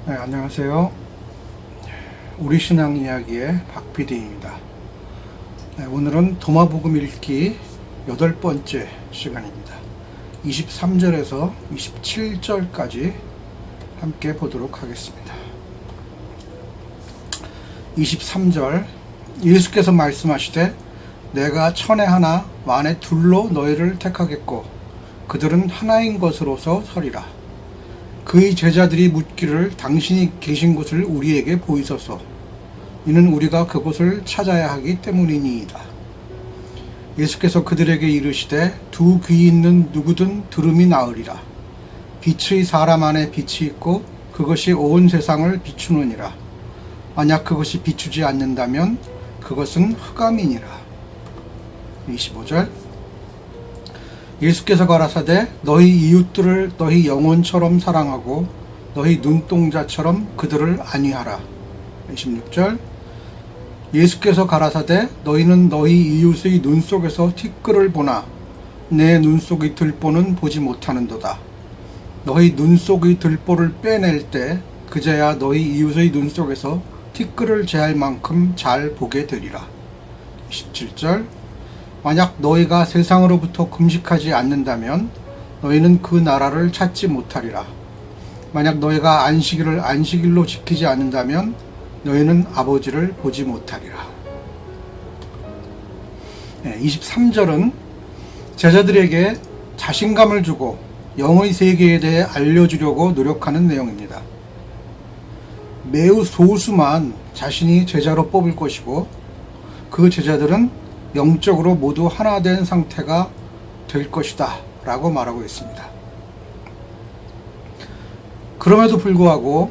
네, 안녕하세요. 우리 신앙 이야기의 박PD입니다. 네, 오늘은 도마복음 읽기 8번째 시간입니다. 23절에서 27절까지 함께 보도록 하겠습니다. 23절, 예수께서 말씀하시되 내가 천에 하나 만에 둘로 너희를 택하겠고 그들은 하나인 것으로서 서리라. 그의 제자들이 묻기를 당신이 계신 곳을 우리에게 보이소서. 이는 우리가 그곳을 찾아야 하기 때문이니이다. 예수께서 그들에게 이르시되 두 귀 있는 누구든 들음이 나으리라. 빛의 사람 안에 빛이 있고 그것이 온 세상을 비추느니라. 만약 그것이 비추지 않는다면 그것은 흑암이니라. 25절, 예수께서 가라사대 너희 이웃들을 너희 영혼처럼 사랑하고 너희 눈동자처럼 그들을 안위하라. 26절, 예수께서 가라사대 너희는 너희 이웃의 눈 속에서 티끌을 보나 내 눈 속의 들보는 보지 못하는도다. 너희 눈 속의 들보를 빼낼 때 그제야 너희 이웃의 눈 속에서 티끌을 제할 만큼 잘 보게 되리라. 27절, 만약 너희가 세상으로부터 금식하지 않는다면 너희는 그 나라를 찾지 못하리라. 만약 너희가 안식일을 안식일로 지키지 않는다면 너희는 아버지를 보지 못하리라. 23절은 제자들에게 자신감을 주고 영의 세계에 대해 알려주려고 노력하는 내용입니다. 매우 소수만 자신이 제자로 뽑을 것이고 그 제자들은 영적으로 모두 하나 된 상태가 될 것이다 라고 말하고 있습니다. 그럼에도 불구하고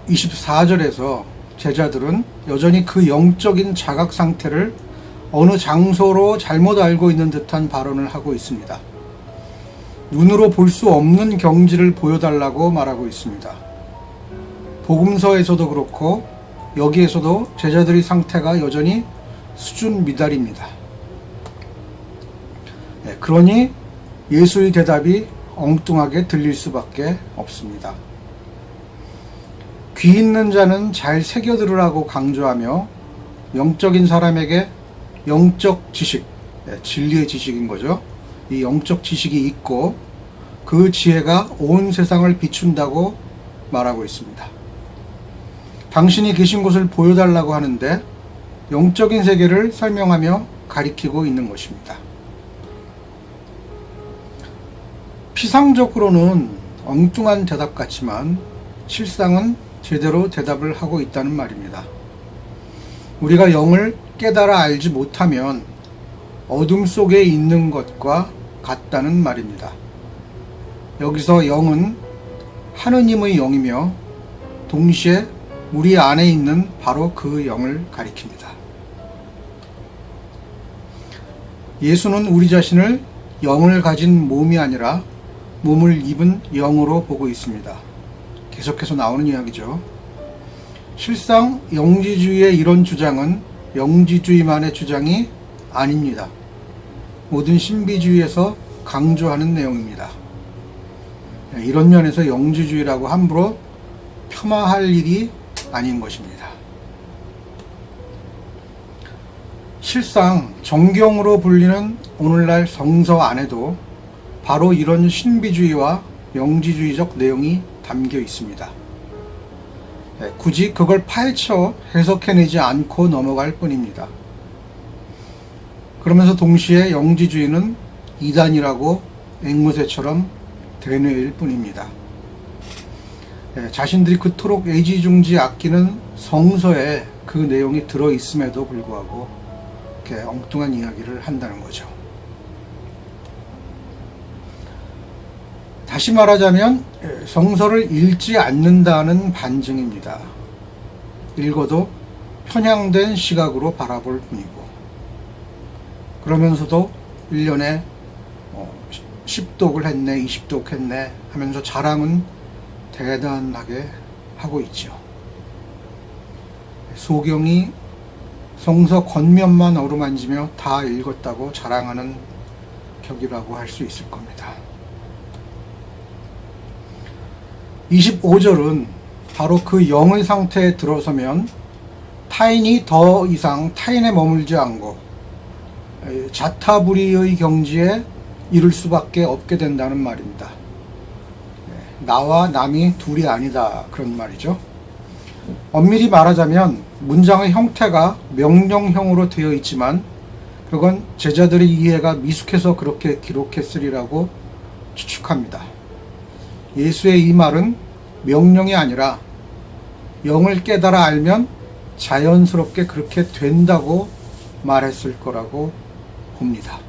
24절에서 제자들은 여전히 그 영적인 자각 상태를 어느 장소로 잘못 알고 있는 듯한 발언을 하고 있습니다. 눈으로 볼 수 없는 경지를 보여달라고 말하고 있습니다. 복음서에서도 그렇고 여기에서도 제자들의 상태가 여전히 수준 미달입니다. 그러니 예수의 대답이 엉뚱하게 들릴 수밖에 없습니다. 귀 있는 자는 잘 새겨들으라고 강조하며 영적인 사람에게 영적 지식, 진리의 지식인 거죠. 이 영적 지식이 있고 그 지혜가 온 세상을 비춘다고 말하고 있습니다. 당신이 계신 곳을 보여달라고 하는데 영적인 세계를 설명하며 가리키고 있는 것입니다. 피상적으로는 엉뚱한 대답 같지만 실상은 제대로 대답을 하고 있다는 말입니다. 우리가 영을 깨달아 알지 못하면 어둠 속에 있는 것과 같다는 말입니다. 여기서 영은 하느님의 영이며 동시에 우리 안에 있는 바로 그 영을 가리킵니다. 예수는 우리 자신을 영을 가진 몸이 아니라 몸을 입은 영으로 보고 있습니다. 계속해서 나오는 이야기죠. 실상 영지주의의 이런 주장은 영지주의만의 주장이 아닙니다. 모든 신비주의에서 강조하는 내용입니다. 이런 면에서 영지주의라고 함부로 폄하할 일이 아닌 것입니다. 실상 정경으로 불리는 오늘날 성서 안에도 바로 이런 신비주의와 영지주의적 내용이 담겨 있습니다. 굳이 그걸 파헤쳐 해석해내지 않고 넘어갈 뿐입니다. 그러면서 동시에 영지주의는 이단이라고 앵무새처럼 되뇌일 뿐입니다. 자신들이 그토록 애지중지 아끼는 성서에 그 내용이 들어있음에도 불구하고 이렇게 엉뚱한 이야기를 한다는 거죠. 다시 말하자면 성서를 읽지 않는다는 반증입니다. 읽어도 편향된 시각으로 바라볼 뿐이고 그러면서도 1년에 10독을 했네 20독 했네 하면서 자랑은 대단하게 하고 있죠. 소경이 성서 겉면만 어루만지며 다 읽었다고 자랑하는 격이라고 할 수 있을 겁니다. 25절은 바로 그 영의 상태에 들어서면 타인이 더 이상 타인에 머물지 않고 자타불이의 경지에 이를 수밖에 없게 된다는 말입니다. 나와 남이 둘이 아니다, 그런 말이죠. 엄밀히 말하자면 문장의 형태가 명령형으로 되어 있지만 그건 제자들의 이해가 미숙해서 그렇게 기록했으리라고 추측합니다. 예수의 이 말은 명령이 아니라 영을 깨달아 알면 자연스럽게 그렇게 된다고 말했을 거라고 봅니다.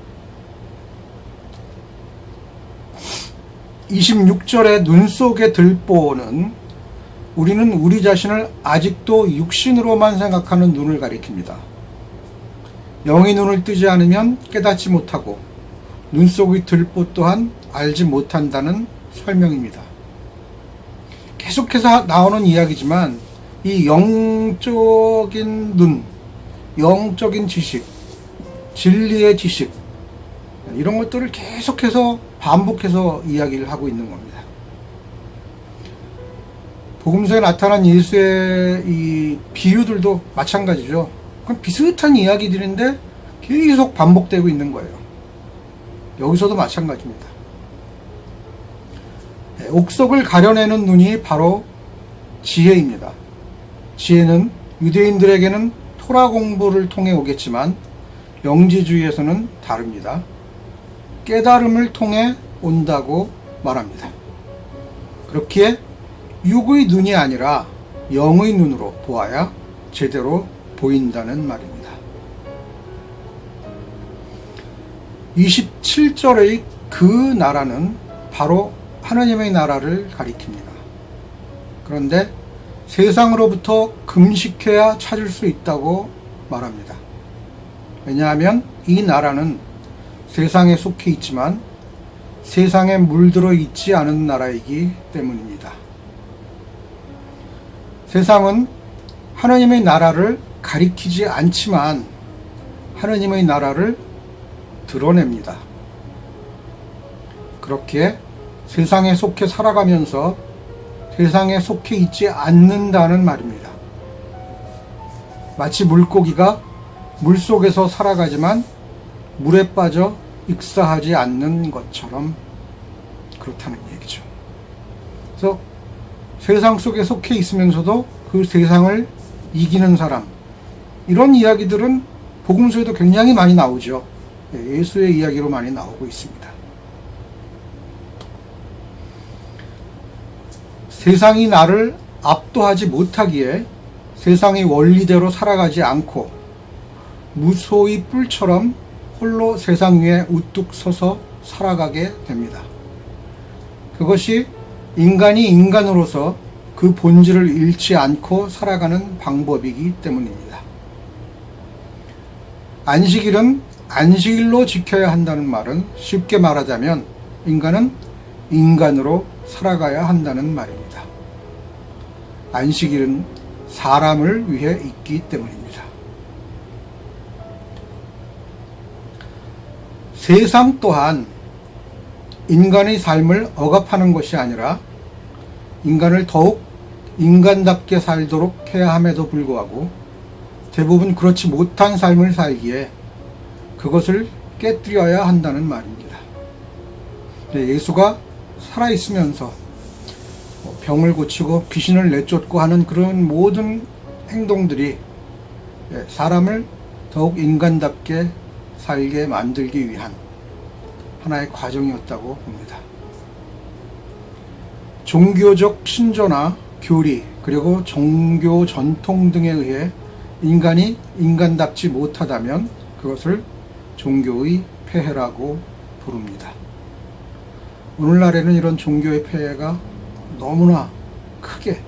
26절의 눈 속에 들보는 우리는 우리 자신을 아직도 육신으로만 생각하는 눈을 가리킵니다. 영의 눈을 뜨지 않으면 깨닫지 못하고 눈 속의 들보 또한 알지 못한다는 설명입니다. 계속해서 나오는 이야기지만 이 영적인 눈, 영적인 지식, 진리의 지식, 이런 것들을 계속해서 반복해서 이야기를 하고 있는 겁니다. 복음서에 나타난 예수의 이 비유들도 마찬가지죠. 그럼 비슷한 이야기들인데 계속 반복되고 있는 거예요. 여기서도 마찬가지입니다. 옥석을 가려내는 눈이 바로 지혜입니다. 지혜는 유대인들에게는 토라 공부를 통해 오겠지만 영지주의에서는 다릅니다. 깨달음을 통해 온다고 말합니다. 그렇기에 육의 눈이 아니라 영의 눈으로 보아야 제대로 보인다는 말입니다. 27절의 그 나라는 바로 하나님의 나라를 가리킵니다. 그런데 세상으로부터 금식해야 찾을 수 있다고 말합니다. 왜냐하면 이 나라는 세상에 속해 있지만 세상에 물들어 있지 않은 나라이기 때문입니다. 세상은 하나님의 나라를 가리키지 않지만 하나님의 나라를 드러냅니다. 그렇게 세상에 속해 살아가면서 세상에 속해 있지 않는다는 말입니다. 마치 물고기가 물속에서 살아가지만 물에 빠져 익사하지 않는 것처럼 그렇다는 얘기죠. 그래서 세상 속에 속해 있으면서도 그 세상을 이기는 사람, 이런 이야기들은 복음서에도 굉장히 많이 나오죠. 예수의 이야기로 많이 나오고 있습니다. 세상이 나를 압도하지 못하기에 세상의 원리대로 살아가지 않고 무소의 뿔처럼 홀로 세상 위에 우뚝 서서 살아가게 됩니다. 그것이 인간이 인간으로서 그 본질을 잃지 않고 살아가는 방법이기 때문입니다. 안식일은 안식일로 지켜야 한다는 말은 쉽게 말하자면 인간은 인간으로 살아가야 한다는 말입니다. 안식일은 사람을 위해 있기 때문입니다. 세상 또한 인간의 삶을 억압하는 것이 아니라 인간을 더욱 인간답게 살도록 해야 함에도 불구하고 대부분 그렇지 못한 삶을 살기에 그것을 깨뜨려야 한다는 말입니다. 예수가 살아있으면서 병을 고치고 귀신을 내쫓고 하는 그런 모든 행동들이 사람을 더욱 인간답게 살게 만들기 위한 하나의 과정이었다고 봅니다. 종교적 신조나 교리 그리고 종교 전통 등에 의해 인간이 인간답지 못하다면 그것을 종교의 폐해라고 부릅니다. 오늘날에는 이런 종교의 폐해가 너무나 크게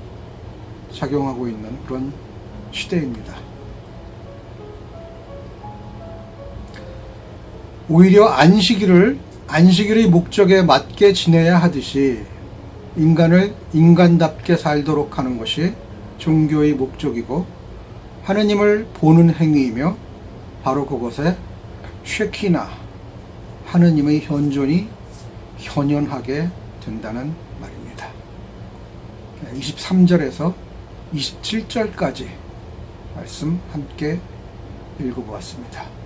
작용하고 있는 그런 시대입니다. 오히려 안식일의 목적에 맞게 지내야 하듯이 인간을 인간답게 살도록 하는 것이 종교의 목적이고 하느님을 보는 행위이며 바로 그것에 쉐키나 하느님의 현존이 현현하게 된다는 말입니다. 23절에서 27절까지 말씀 함께 읽어보았습니다.